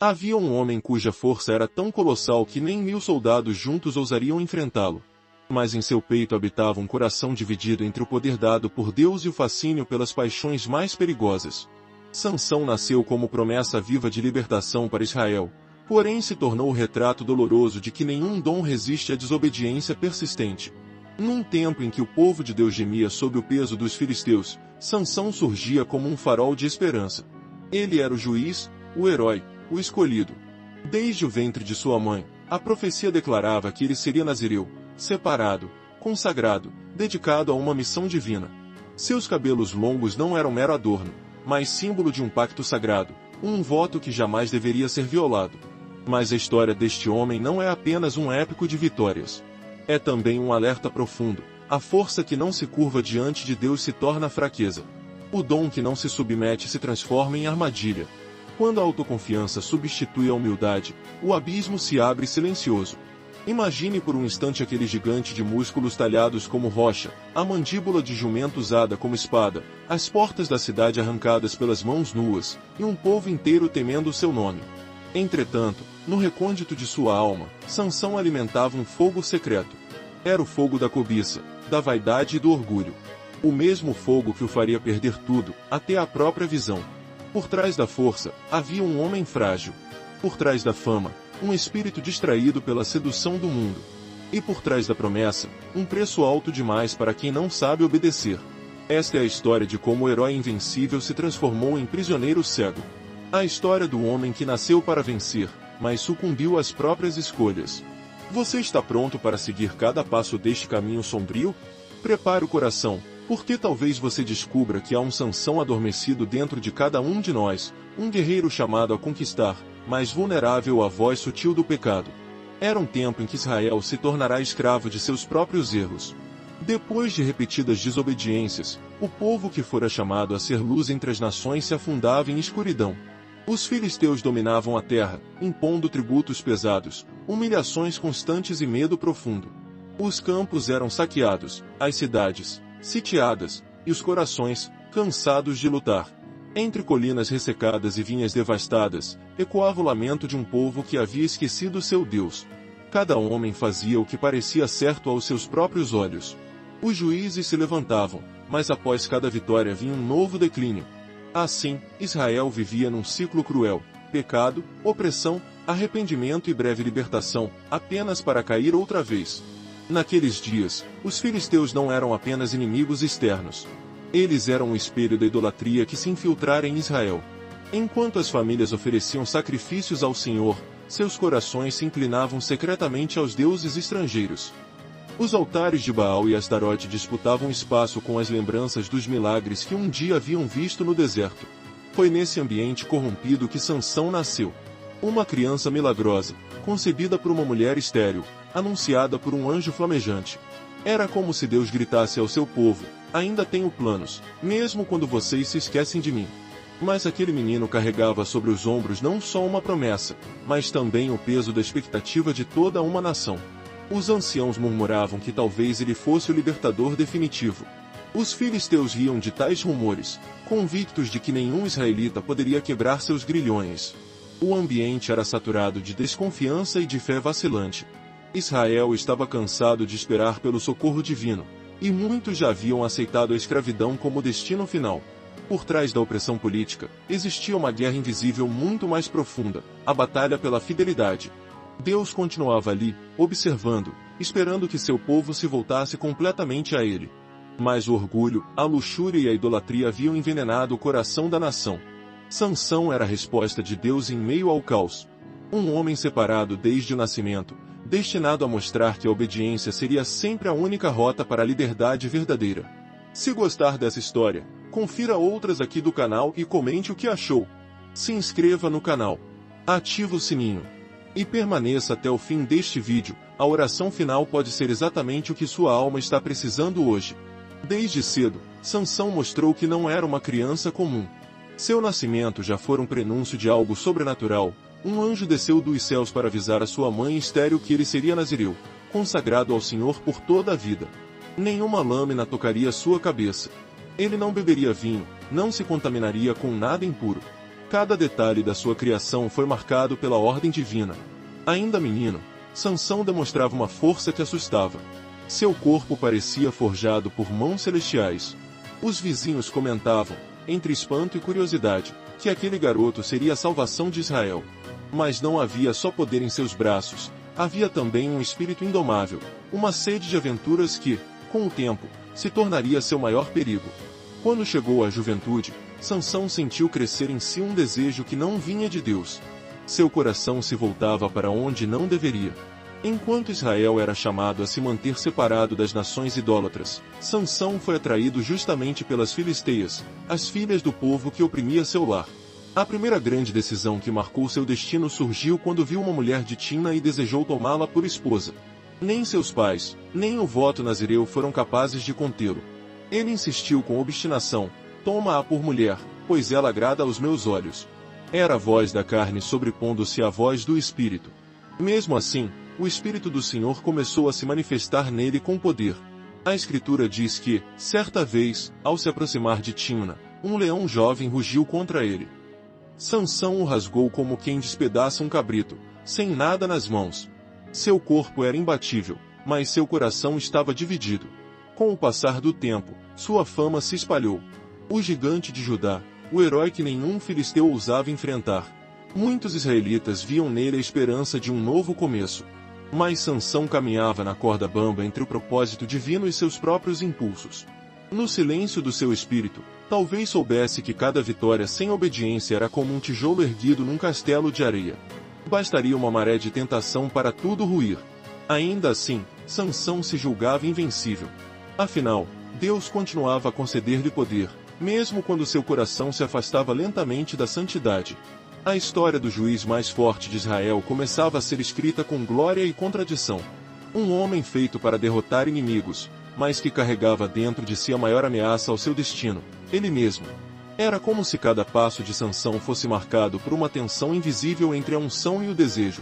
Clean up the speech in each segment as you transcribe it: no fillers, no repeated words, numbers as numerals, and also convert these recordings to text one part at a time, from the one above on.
Havia um homem cuja força era tão colossal que nem 1000 soldados juntos ousariam enfrentá-lo. Mas em seu peito habitava um coração dividido entre o poder dado por Deus e o fascínio pelas paixões mais perigosas. Sansão nasceu como promessa viva de libertação para Israel, porém se tornou o retrato doloroso de que nenhum dom resiste à desobediência persistente. Num tempo em que o povo de Deus gemia sob o peso dos filisteus, Sansão surgia como um farol de esperança. Ele era o juiz, o herói, o escolhido. Desde o ventre de sua mãe, a profecia declarava que ele seria nazireu, separado, consagrado, dedicado a uma missão divina. Seus cabelos longos não eram mero adorno, mas símbolo de um pacto sagrado, um voto que jamais deveria ser violado. Mas a história deste homem não é apenas um épico de vitórias. É também um alerta profundo. A força que não se curva diante de Deus se torna fraqueza. O dom que não se submete se transforma em armadilha. Quando a autoconfiança substitui a humildade, o abismo se abre silencioso. Imagine por um instante aquele gigante de músculos talhados como rocha, a mandíbula de jumento usada como espada, as portas da cidade arrancadas pelas mãos nuas, e um povo inteiro temendo o seu nome. Entretanto, no recôndito de sua alma, Sansão alimentava um fogo secreto. Era o fogo da cobiça, da vaidade e do orgulho. O mesmo fogo que o faria perder tudo, até a própria visão. Por trás da força, havia um homem frágil. Por trás da fama, um espírito distraído pela sedução do mundo. E por trás da promessa, um preço alto demais para quem não sabe obedecer. Esta é a história de como o herói invencível se transformou em prisioneiro cego. A história do homem que nasceu para vencer, mas sucumbiu às próprias escolhas. Você está pronto para seguir cada passo deste caminho sombrio? Prepare o coração, porque talvez você descubra que há um Sansão adormecido dentro de cada um de nós, um guerreiro chamado a conquistar, mas vulnerável à voz sutil do pecado. Era um tempo em que Israel se tornará escravo de seus próprios erros. Depois de repetidas desobediências, o povo que fora chamado a ser luz entre as nações se afundava em escuridão. Os filisteus dominavam a terra, impondo tributos pesados, humilhações constantes e medo profundo. Os campos eram saqueados, as cidades, sitiadas, e os corações, cansados de lutar. Entre colinas ressecadas e vinhas devastadas, ecoava o lamento de um povo que havia esquecido seu Deus. Cada homem fazia o que parecia certo aos seus próprios olhos. Os juízes se levantavam, mas após cada vitória vinha um novo declínio. Assim, Israel vivia num ciclo cruel: pecado, opressão, arrependimento e breve libertação, apenas para cair outra vez. Naqueles dias, os filisteus não eram apenas inimigos externos. Eles eram o espelho da idolatria que se infiltrara em Israel. Enquanto as famílias ofereciam sacrifícios ao Senhor, seus corações se inclinavam secretamente aos deuses estrangeiros. Os altares de Baal e Astarote disputavam espaço com as lembranças dos milagres que um dia haviam visto no deserto. Foi nesse ambiente corrompido que Sansão nasceu. Uma criança milagrosa, concebida por uma mulher estéril, anunciada por um anjo flamejante. Era como se Deus gritasse ao seu povo: ainda tenho planos, mesmo quando vocês se esquecem de mim. Mas aquele menino carregava sobre os ombros não só uma promessa, mas também o peso da expectativa de toda uma nação. Os anciãos murmuravam que talvez ele fosse o libertador definitivo. Os filisteus riam de tais rumores, convictos de que nenhum israelita poderia quebrar seus grilhões. O ambiente era saturado de desconfiança e de fé vacilante. Israel estava cansado de esperar pelo socorro divino, e muitos já haviam aceitado a escravidão como destino final. Por trás da opressão política, existia uma guerra invisível muito mais profunda: a batalha pela fidelidade. Deus continuava ali, observando, esperando que seu povo se voltasse completamente a ele. Mas o orgulho, a luxúria e a idolatria haviam envenenado o coração da nação. Sansão era a resposta de Deus em meio ao caos. Um homem separado desde o nascimento, destinado a mostrar que a obediência seria sempre a única rota para a liberdade verdadeira. Se gostar dessa história, confira outras aqui do canal e comente o que achou. Se inscreva no canal, ative o sininho e permaneça até o fim deste vídeo. A oração final pode ser exatamente o que sua alma está precisando hoje. Desde cedo, Sansão mostrou que não era uma criança comum. Seu nascimento já fora um prenúncio de algo sobrenatural. Um anjo desceu dos céus para avisar a sua mãe estéril que ele seria nazireu, consagrado ao Senhor por toda a vida. Nenhuma lâmina tocaria sua cabeça. Ele não beberia vinho, não se contaminaria com nada impuro. Cada detalhe da sua criação foi marcado pela ordem divina. Ainda menino, Sansão demonstrava uma força que assustava. Seu corpo parecia forjado por mãos celestiais. Os vizinhos comentavam, entre espanto e curiosidade, que aquele garoto seria a salvação de Israel. Mas não havia só poder em seus braços, havia também um espírito indomável, uma sede de aventuras que, com o tempo, se tornaria seu maior perigo. Quando chegou à juventude, Sansão sentiu crescer em si um desejo que não vinha de Deus. Seu coração se voltava para onde não deveria. Enquanto Israel era chamado a se manter separado das nações idólatras, Sansão foi atraído justamente pelas filisteias, as filhas do povo que oprimia seu lar. A primeira grande decisão que marcou seu destino surgiu quando viu uma mulher de Timna e desejou tomá-la por esposa. Nem seus pais, nem o voto nazireu foram capazes de contê-lo. Ele insistiu com obstinação: toma-a por mulher, pois ela agrada aos meus olhos. Era a voz da carne sobrepondo-se à voz do Espírito. Mesmo assim, o Espírito do Senhor começou a se manifestar nele com poder. A Escritura diz que, certa vez, ao se aproximar de Timna, um leão jovem rugiu contra ele. Sansão o rasgou como quem despedaça um cabrito, sem nada nas mãos. Seu corpo era imbatível, mas seu coração estava dividido. Com o passar do tempo, sua fama se espalhou. O gigante de Judá, o herói que nenhum filisteu ousava enfrentar. Muitos israelitas viam nele a esperança de um novo começo. Mas Sansão caminhava na corda bamba entre o propósito divino e seus próprios impulsos. No silêncio do seu espírito, talvez soubesse que cada vitória sem obediência era como um tijolo erguido num castelo de areia. Bastaria uma maré de tentação para tudo ruir. Ainda assim, Sansão se julgava invencível. Afinal, Deus continuava a conceder-lhe poder, mesmo quando seu coração se afastava lentamente da santidade. A história do juiz mais forte de Israel começava a ser escrita com glória e contradição. Um homem feito para derrotar inimigos, mas que carregava dentro de si a maior ameaça ao seu destino, ele mesmo. Era como se cada passo de Sansão fosse marcado por uma tensão invisível entre a unção e o desejo.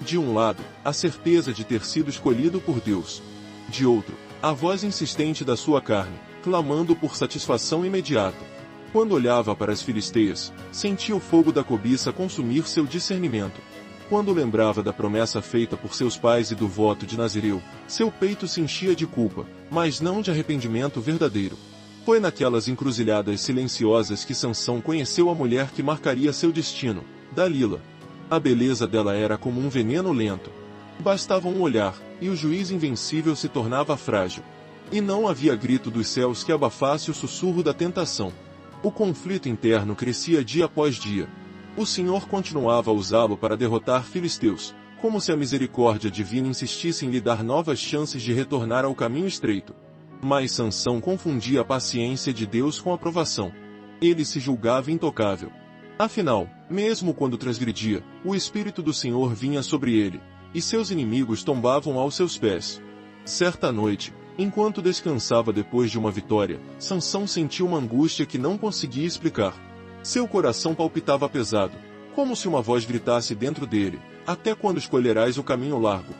De um lado, a certeza de ter sido escolhido por Deus. De outro, a voz insistente da sua carne, clamando por satisfação imediata. Quando olhava para as filisteias, sentia o fogo da cobiça consumir seu discernimento. Quando lembrava da promessa feita por seus pais e do voto de Nazireu, seu peito se enchia de culpa, mas não de arrependimento verdadeiro. Foi naquelas encruzilhadas silenciosas que Sansão conheceu a mulher que marcaria seu destino, Dalila. A beleza dela era como um veneno lento. Bastava um olhar, e o juiz invencível se tornava frágil. E não havia grito dos céus que abafasse o sussurro da tentação. O conflito interno crescia dia após dia. O Senhor continuava a usá-lo para derrotar filisteus, como se a misericórdia divina insistisse em lhe dar novas chances de retornar ao caminho estreito. Mas Sansão confundia a paciência de Deus com a provação. Ele se julgava intocável. Afinal, mesmo quando transgredia, o Espírito do Senhor vinha sobre ele, e seus inimigos tombavam aos seus pés. Certa noite, enquanto descansava depois de uma vitória, Sansão sentiu uma angústia que não conseguia explicar. Seu coração palpitava pesado, como se uma voz gritasse dentro dele: até quando escolherás o caminho largo?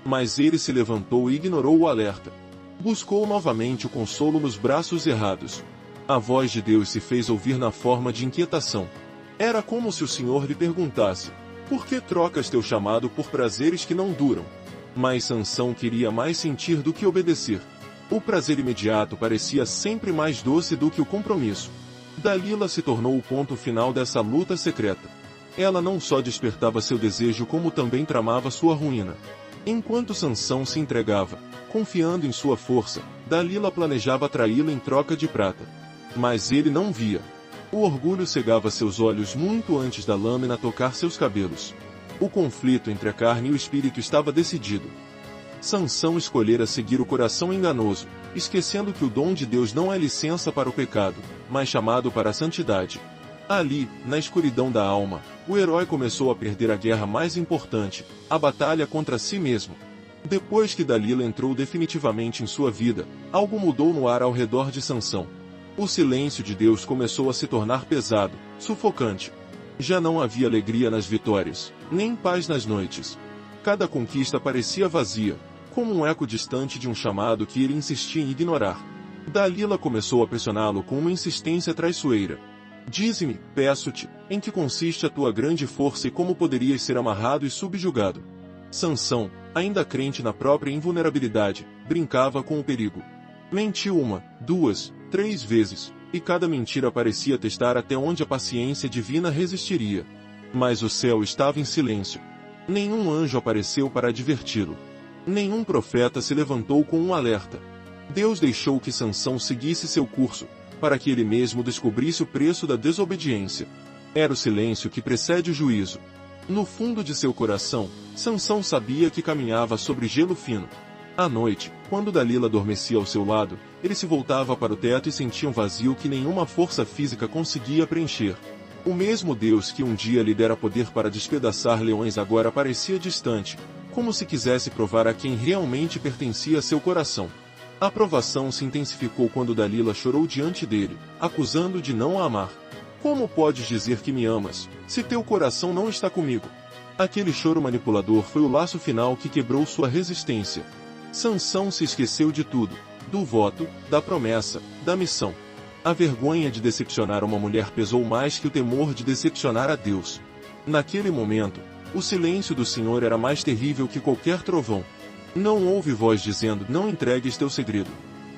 Mas ele se levantou e ignorou o alerta. Buscou novamente o consolo nos braços errados. A voz de Deus se fez ouvir na forma de inquietação. Era como se o Senhor lhe perguntasse: por que trocas teu chamado por prazeres que não duram? Mas Sansão queria mais sentir do que obedecer. O prazer imediato parecia sempre mais doce do que o compromisso. Dalila se tornou o ponto final dessa luta secreta. Ela não só despertava seu desejo como também tramava sua ruína. Enquanto Sansão se entregava, confiando em sua força, Dalila planejava atraí-lo em troca de prata. Mas ele não via. O orgulho cegava seus olhos muito antes da lâmina tocar seus cabelos. O conflito entre a carne e o espírito estava decidido. Sansão escolhera seguir o coração enganoso, esquecendo que o dom de Deus não é licença para o pecado, mas chamado para a santidade. Ali, na escuridão da alma, o herói começou a perder a guerra mais importante, a batalha contra si mesmo. Depois que Dalila entrou definitivamente em sua vida, algo mudou no ar ao redor de Sansão. O silêncio de Deus começou a se tornar pesado, sufocante. Já não havia alegria nas vitórias, nem paz nas noites. Cada conquista parecia vazia, como um eco distante de um chamado que ele insistia em ignorar. Dalila começou a pressioná-lo com uma insistência traiçoeira. Dize-me, peço-te, em que consiste a tua grande força e como poderias ser amarrado e subjugado. Sansão, ainda crente na própria invulnerabilidade, brincava com o perigo. Mentiu 1, 2, 3 vezes, e cada mentira parecia testar até onde a paciência divina resistiria. Mas o céu estava em silêncio. Nenhum anjo apareceu para adverti-lo. Nenhum profeta se levantou com um alerta. Deus deixou que Sansão seguisse seu curso, para que ele mesmo descobrisse o preço da desobediência. Era o silêncio que precede o juízo. No fundo de seu coração, Sansão sabia que caminhava sobre gelo fino. À noite, quando Dalila adormecia ao seu lado, ele se voltava para o teto e sentia um vazio que nenhuma força física conseguia preencher. O mesmo Deus que um dia lhe dera poder para despedaçar leões agora parecia distante, como se quisesse provar a quem realmente pertencia seu coração. A provação se intensificou quando Dalila chorou diante dele, acusando-o de não a amar. Como podes dizer que me amas, se teu coração não está comigo? Aquele choro manipulador foi o laço final que quebrou sua resistência. Sansão se esqueceu de tudo, do voto, da promessa, da missão. A vergonha de decepcionar uma mulher pesou mais que o temor de decepcionar a Deus. Naquele momento, o silêncio do Senhor era mais terrível que qualquer trovão. Não houve voz dizendo, não entregues teu segredo.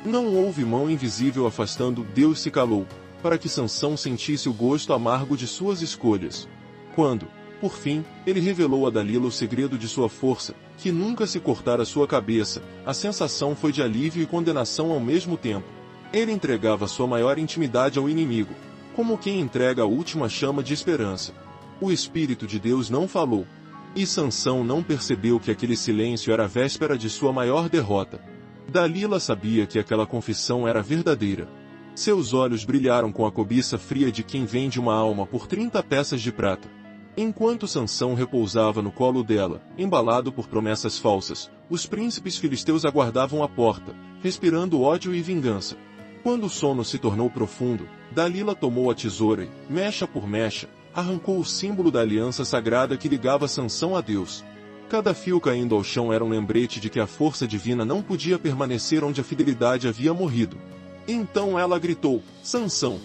Não houve mão invisível afastando, Deus se calou, para que Sansão sentisse o gosto amargo de suas escolhas. Quando, por fim, ele revelou a Dalila o segredo de sua força, que nunca se cortara sua cabeça, a sensação foi de alívio e condenação ao mesmo tempo. Ele entregava sua maior intimidade ao inimigo, como quem entrega a última chama de esperança. O Espírito de Deus não falou. E Sansão não percebeu que aquele silêncio era a véspera de sua maior derrota. Dalila sabia que aquela confissão era verdadeira. Seus olhos brilharam com a cobiça fria de quem vende uma alma por 30 peças de prata. Enquanto Sansão repousava no colo dela, embalado por promessas falsas, os príncipes filisteus aguardavam à porta, respirando ódio e vingança. Quando o sono se tornou profundo, Dalila tomou a tesoura e, mecha por mecha, arrancou o símbolo da aliança sagrada que ligava Sansão a Deus. Cada fio caindo ao chão era um lembrete de que a força divina não podia permanecer onde a fidelidade havia morrido. Então ela gritou, Sansão,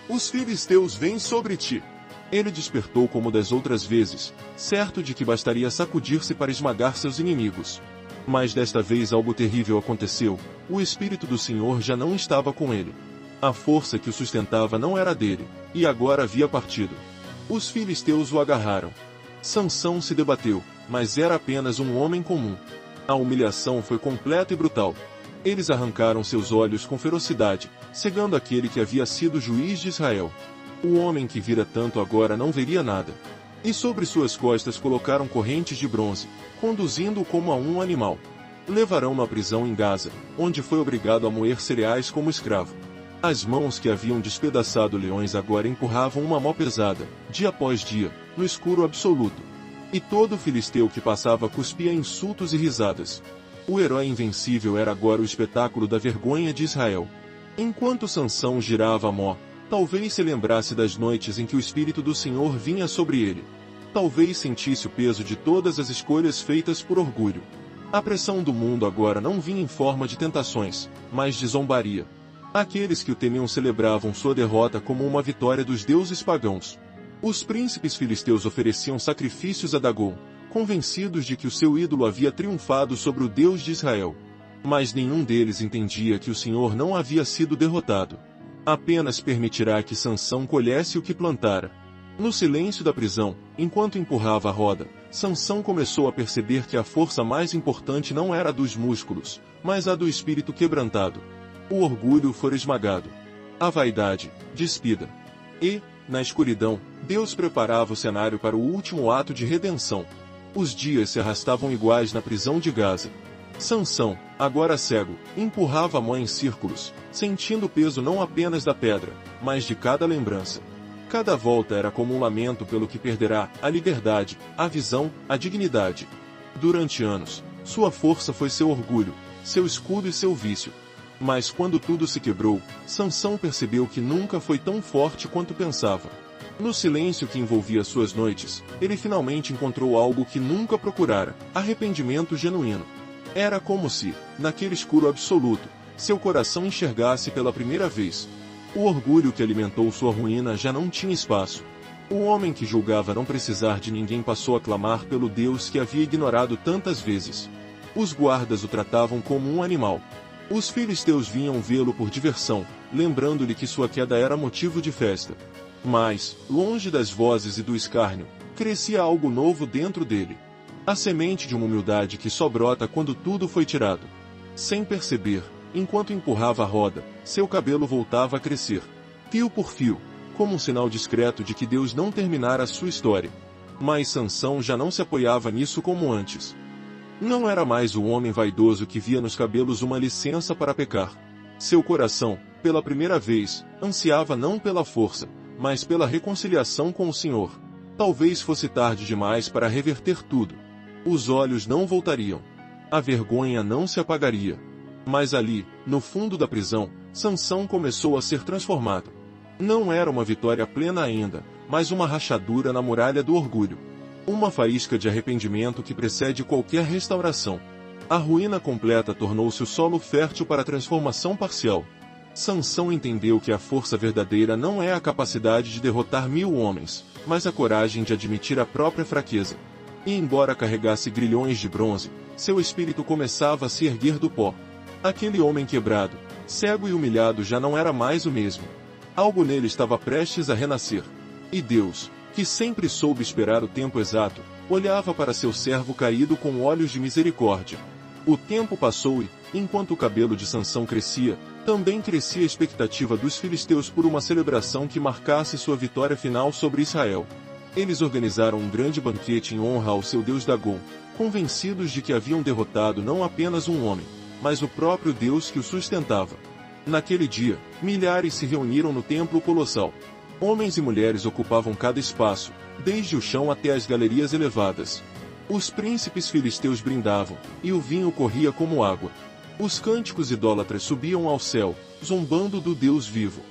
os filisteus vêm sobre ti. Ele despertou como das outras vezes, certo de que bastaria sacudir-se para esmagar seus inimigos. Mas desta vez algo terrível aconteceu, o Espírito do Senhor já não estava com ele. A força que o sustentava não era dele, e agora havia partido. Os filisteus o agarraram. Sansão se debateu, mas era apenas um homem comum. A humilhação foi completa e brutal. Eles arrancaram seus olhos com ferocidade, cegando aquele que havia sido juiz de Israel. O homem que vira tanto agora não veria nada. E sobre suas costas colocaram correntes de bronze, conduzindo-o como a um animal. Levarão-no à prisão em Gaza, onde foi obrigado a moer cereais como escravo. As mãos que haviam despedaçado leões agora empurravam uma mão pesada, dia após dia, no escuro absoluto. E todo filisteu que passava cuspia insultos e risadas. O herói invencível era agora o espetáculo da vergonha de Israel. Enquanto Sansão girava a mó, talvez se lembrasse das noites em que o Espírito do Senhor vinha sobre ele. Talvez sentisse o peso de todas as escolhas feitas por orgulho. A pressão do mundo agora não vinha em forma de tentações, mas de zombaria. Aqueles que o temiam celebravam sua derrota como uma vitória dos deuses pagãos. Os príncipes filisteus ofereciam sacrifícios a Dagom, convencidos de que o seu ídolo havia triunfado sobre o Deus de Israel. Mas nenhum deles entendia que o Senhor não havia sido derrotado. Apenas permitirá que Sansão colhesse o que plantara. No silêncio da prisão, enquanto empurrava a roda, Sansão começou a perceber que a força mais importante não era a dos músculos, mas a do espírito quebrantado. O orgulho fora esmagado. A vaidade, despida. E, na escuridão, Deus preparava o cenário para o último ato de redenção. Os dias se arrastavam iguais na prisão de Gaza. Sansão, agora cego, empurrava a mão em círculos, sentindo o peso não apenas da pedra, mas de cada lembrança. Cada volta era como um lamento pelo que perderá, a liberdade, a visão, a dignidade. Durante anos, sua força foi seu orgulho, seu escudo e seu vício. Mas quando tudo se quebrou, Sansão percebeu que nunca foi tão forte quanto pensava. No silêncio que envolvia suas noites, ele finalmente encontrou algo que nunca procurara, arrependimento genuíno. Era como se, naquele escuro absoluto, seu coração enxergasse pela primeira vez. O orgulho que alimentou sua ruína já não tinha espaço. O homem que julgava não precisar de ninguém passou a clamar pelo Deus que havia ignorado tantas vezes. Os guardas o tratavam como um animal. Os filisteus vinham vê-lo por diversão, lembrando-lhe que sua queda era motivo de festa. Mas, longe das vozes e do escárnio, crescia algo novo dentro dele. A semente de uma humildade que só brota quando tudo foi tirado. Sem perceber, enquanto empurrava a roda, seu cabelo voltava a crescer. Fio por fio, como um sinal discreto de que Deus não terminara a sua história. Mas Sansão já não se apoiava nisso como antes. Não era mais o homem vaidoso que via nos cabelos uma licença para pecar. Seu coração, pela primeira vez, ansiava não pela força, mas pela reconciliação com o Senhor. Talvez fosse tarde demais para reverter tudo. Os olhos não voltariam. A vergonha não se apagaria. Mas ali, no fundo da prisão, Sansão começou a ser transformado. Não era uma vitória plena ainda, mas uma rachadura na muralha do orgulho. Uma faísca de arrependimento que precede qualquer restauração. A ruína completa tornou-se o solo fértil para a transformação parcial. Sansão entendeu que a força verdadeira não é a capacidade de derrotar 1000 homens, mas a coragem de admitir a própria fraqueza. E embora carregasse grilhões de bronze, seu espírito começava a se erguer do pó. Aquele homem quebrado, cego e humilhado já não era mais o mesmo. Algo nele estava prestes a renascer. E Deus, que sempre soube esperar o tempo exato, olhava para seu servo caído com olhos de misericórdia. O tempo passou e, enquanto o cabelo de Sansão crescia, também crescia a expectativa dos filisteus por uma celebração que marcasse sua vitória final sobre Israel. Eles organizaram um grande banquete em honra ao seu deus Dagom, convencidos de que haviam derrotado não apenas um homem, mas o próprio Deus que o sustentava. Naquele dia, milhares se reuniram no templo colossal. Homens e mulheres ocupavam cada espaço, desde o chão até as galerias elevadas. Os príncipes filisteus brindavam, e o vinho corria como água. Os cânticos idólatras subiam ao céu, zombando do Deus vivo.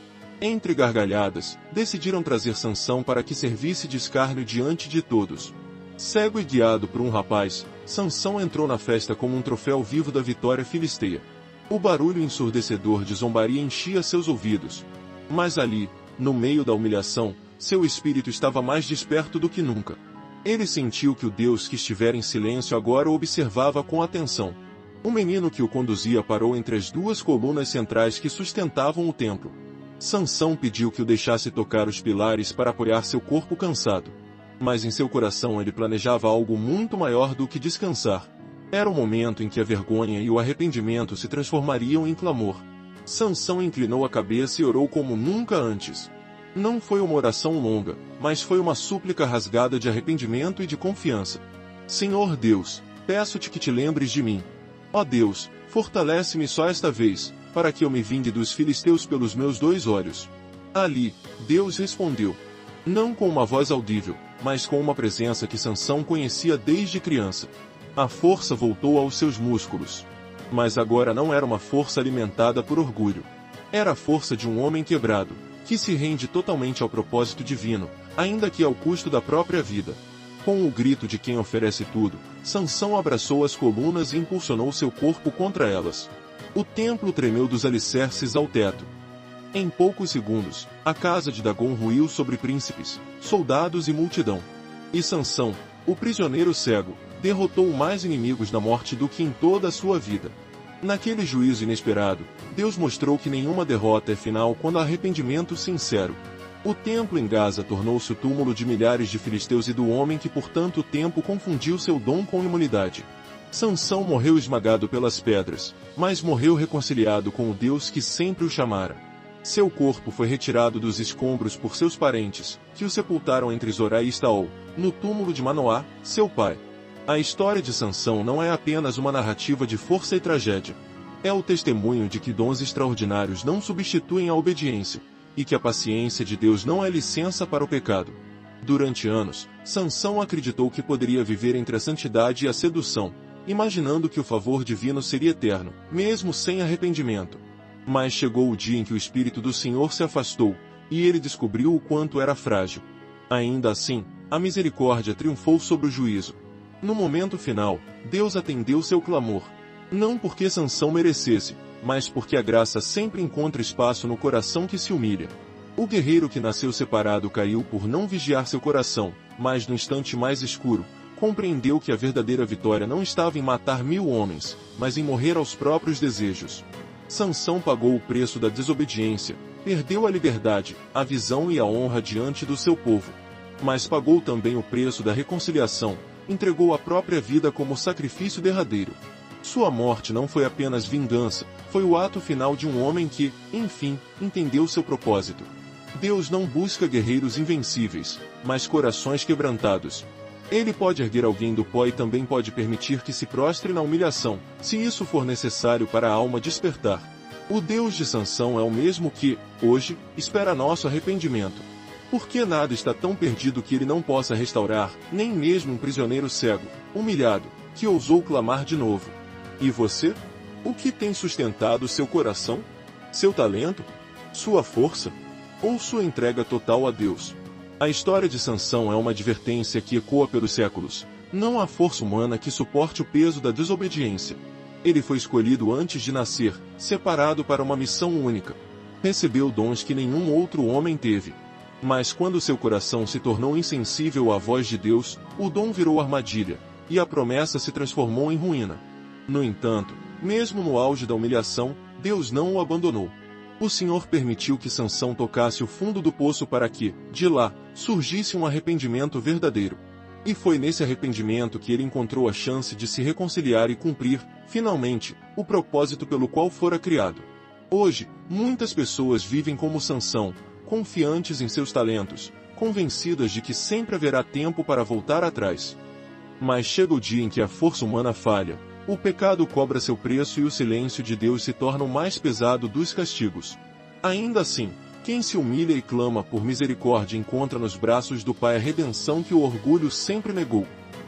Entre gargalhadas, decidiram trazer Sansão para que servisse de escárnio diante de todos. Cego e guiado por um rapaz, Sansão entrou na festa como um troféu vivo da vitória filisteia. O barulho ensurdecedor de zombaria enchia seus ouvidos. Mas ali, no meio da humilhação, seu espírito estava mais desperto do que nunca. Ele sentiu que o Deus que estivera em silêncio agora o observava com atenção. O menino que o conduzia parou entre as duas colunas centrais que sustentavam o templo. Sansão pediu que o deixasse tocar os pilares para apoiar seu corpo cansado. Mas em seu coração ele planejava algo muito maior do que descansar. Era o momento em que a vergonha e o arrependimento se transformariam em clamor. Sansão inclinou a cabeça e orou como nunca antes. Não foi uma oração longa, mas foi uma súplica rasgada de arrependimento e de confiança. Senhor Deus, peço-te que te lembres de mim. Ó Deus, fortalece-me só esta vez, para que eu me vingue dos filisteus pelos meus 2 olhos. Ali, Deus respondeu. Não com uma voz audível, mas com uma presença que Sansão conhecia desde criança. A força voltou aos seus músculos. Mas agora não era uma força alimentada por orgulho. Era a força de um homem quebrado, que se rende totalmente ao propósito divino, ainda que ao custo da própria vida. Com o grito de quem oferece tudo, Sansão abraçou as colunas e impulsionou seu corpo contra elas. O templo tremeu dos alicerces ao teto. Em poucos segundos, a casa de Dagom ruiu sobre príncipes, soldados e multidão. E Sansão, o prisioneiro cego, derrotou mais inimigos da morte do que em toda a sua vida. Naquele juízo inesperado, Deus mostrou que nenhuma derrota é final quando há arrependimento sincero. O templo em Gaza tornou-se o túmulo de milhares de filisteus e do homem que por tanto tempo confundiu seu dom com imunidade. Sansão morreu esmagado pelas pedras, mas morreu reconciliado com o Deus que sempre o chamara. Seu corpo foi retirado dos escombros por seus parentes, que o sepultaram entre Zorá e Estaol, no túmulo de Manoá, seu pai. A história de Sansão não é apenas uma narrativa de força e tragédia. É o testemunho de que dons extraordinários não substituem a obediência, e que a paciência de Deus não é licença para o pecado. Durante anos, Sansão acreditou que poderia viver entre a santidade e a sedução, imaginando que o favor divino seria eterno, mesmo sem arrependimento. Mas chegou o dia em que o Espírito do Senhor se afastou, e ele descobriu o quanto era frágil. Ainda assim, a misericórdia triunfou sobre o juízo. No momento final, Deus atendeu seu clamor. Não porque Sansão merecesse, mas porque a graça sempre encontra espaço no coração que se humilha. O guerreiro que nasceu separado caiu por não vigiar seu coração, mas no instante mais escuro, compreendeu que a verdadeira vitória não estava em matar 1000 homens, mas em morrer aos próprios desejos. Sansão pagou o preço da desobediência, perdeu a liberdade, a visão e a honra diante do seu povo. Mas pagou também o preço da reconciliação, entregou a própria vida como sacrifício derradeiro. Sua morte não foi apenas vingança, foi o ato final de um homem que, enfim, entendeu seu propósito. Deus não busca guerreiros invencíveis, mas corações quebrantados. Ele pode erguer alguém do pó e também pode permitir que se prostre na humilhação, se isso for necessário para a alma despertar. O Deus de Sansão é o mesmo que, hoje, espera nosso arrependimento. Porque nada está tão perdido que ele não possa restaurar, nem mesmo um prisioneiro cego, humilhado, que ousou clamar de novo. E você? O que tem sustentado seu coração? Seu talento? Sua força? Ou sua entrega total a Deus? A história de Sansão é uma advertência que ecoa pelos séculos. Não há força humana que suporte o peso da desobediência. Ele foi escolhido antes de nascer, separado para uma missão única. Recebeu dons que nenhum outro homem teve. Mas quando seu coração se tornou insensível à voz de Deus, o dom virou armadilha, e a promessa se transformou em ruína. No entanto, mesmo no auge da humilhação, Deus não o abandonou. O Senhor permitiu que Sansão tocasse o fundo do poço para que, de lá, surgisse um arrependimento verdadeiro. E foi nesse arrependimento que ele encontrou a chance de se reconciliar e cumprir, finalmente, o propósito pelo qual fora criado. Hoje, muitas pessoas vivem como Sansão, confiantes em seus talentos, convencidas de que sempre haverá tempo para voltar atrás. Mas chega o dia em que a força humana falha, o pecado cobra seu preço e o silêncio de Deus se torna o mais pesado dos castigos. Ainda assim, quem se humilha e clama por misericórdia encontra nos braços do Pai a redenção que o orgulho sempre negou.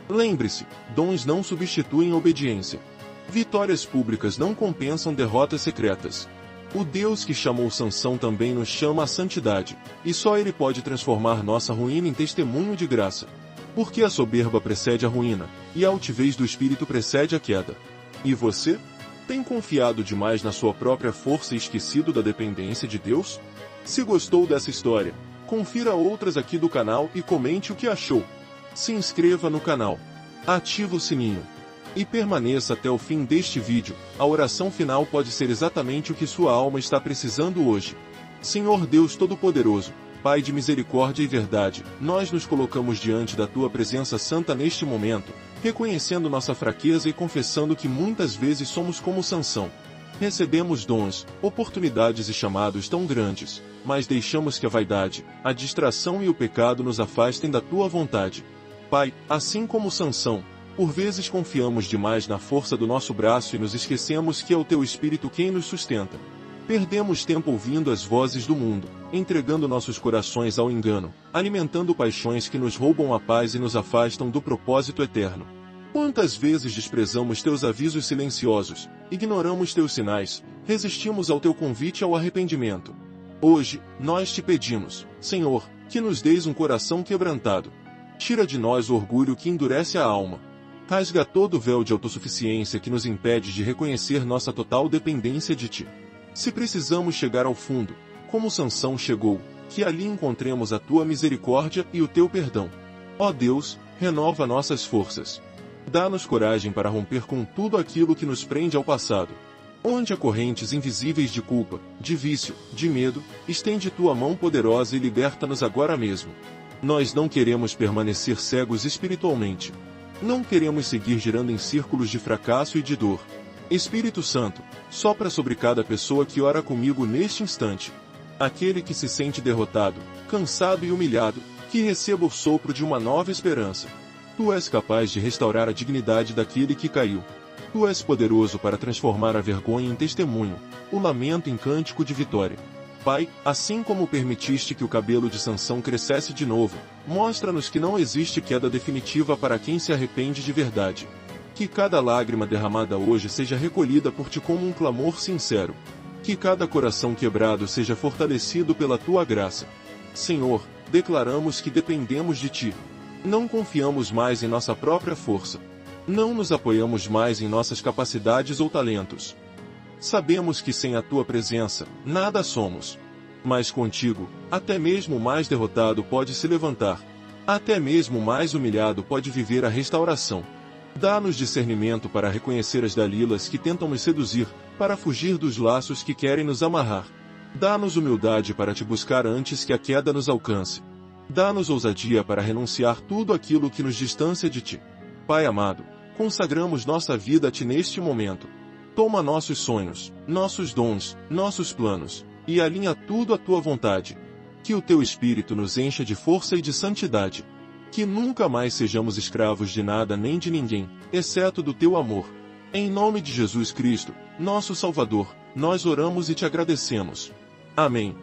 Lembre-se, dons não substituem obediência. Vitórias públicas não compensam derrotas secretas. O Deus que chamou Sansão também nos chama à santidade, e só Ele pode transformar nossa ruína em testemunho de graça. Porque a soberba precede a ruína, e a altivez do espírito precede a queda. E você? Tem confiado demais na sua própria força e esquecido da dependência de Deus? Se gostou dessa história, confira outras aqui do canal e comente o que achou. Se inscreva no canal, ative o sininho e permaneça até o fim deste vídeo. A oração final pode ser exatamente o que sua alma está precisando hoje. Senhor Deus Todo-Poderoso, Pai de misericórdia e verdade, nós nos colocamos diante da Tua presença santa neste momento, reconhecendo nossa fraqueza e confessando que muitas vezes somos como Sansão. Recebemos dons, oportunidades e chamados tão grandes, mas deixamos que a vaidade, a distração e o pecado nos afastem da Tua vontade. Pai, assim como Sansão, por vezes confiamos demais na força do nosso braço e nos esquecemos que é o Teu Espírito quem nos sustenta. Perdemos tempo ouvindo as vozes do mundo, entregando nossos corações ao engano, alimentando paixões que nos roubam a paz e nos afastam do propósito eterno. Quantas vezes desprezamos Teus avisos silenciosos, ignoramos Teus sinais, resistimos ao Teu convite ao arrependimento. Hoje, nós Te pedimos, Senhor, que nos deis um coração quebrantado. Tira de nós o orgulho que endurece a alma. Rasga todo o véu de autossuficiência que nos impede de reconhecer nossa total dependência de Ti. Se precisamos chegar ao fundo, como Sansão chegou, que ali encontremos a Tua misericórdia e o Teu perdão. Ó Deus, renova nossas forças. Dá-nos coragem para romper com tudo aquilo que nos prende ao passado. Onde há correntes invisíveis de culpa, de vício, de medo, estende Tua mão poderosa e liberta-nos agora mesmo. Nós não queremos permanecer cegos espiritualmente. Não queremos seguir girando em círculos de fracasso e de dor. Espírito Santo, sopra sobre cada pessoa que ora comigo neste instante. Aquele que se sente derrotado, cansado e humilhado, que receba o sopro de uma nova esperança. Tu és capaz de restaurar a dignidade daquele que caiu. Tu és poderoso para transformar a vergonha em testemunho, o lamento em cântico de vitória. Pai, assim como permitiste que o cabelo de Sansão crescesse de novo, mostra-nos que não existe queda definitiva para quem se arrepende de verdade. Que cada lágrima derramada hoje seja recolhida por Ti como um clamor sincero. Que cada coração quebrado seja fortalecido pela Tua graça. Senhor, declaramos que dependemos de Ti. Não confiamos mais em nossa própria força. Não nos apoiamos mais em nossas capacidades ou talentos. Sabemos que sem a tua presença, nada somos. Mas contigo, até mesmo o mais derrotado pode se levantar. Até mesmo o mais humilhado pode viver a restauração. Dá-nos discernimento para reconhecer as Dalilas que tentam nos seduzir, para fugir dos laços que querem nos amarrar. Dá-nos humildade para te buscar antes que a queda nos alcance. Dá-nos ousadia para renunciar tudo aquilo que nos distancia de ti. Pai amado, consagramos nossa vida a ti neste momento. Toma nossos sonhos, nossos dons, nossos planos, e alinha tudo à tua vontade. Que o teu Espírito nos encha de força e de santidade. Que nunca mais sejamos escravos de nada nem de ninguém, exceto do teu amor. Em nome de Jesus Cristo, nosso Salvador, nós oramos e te agradecemos. Amém.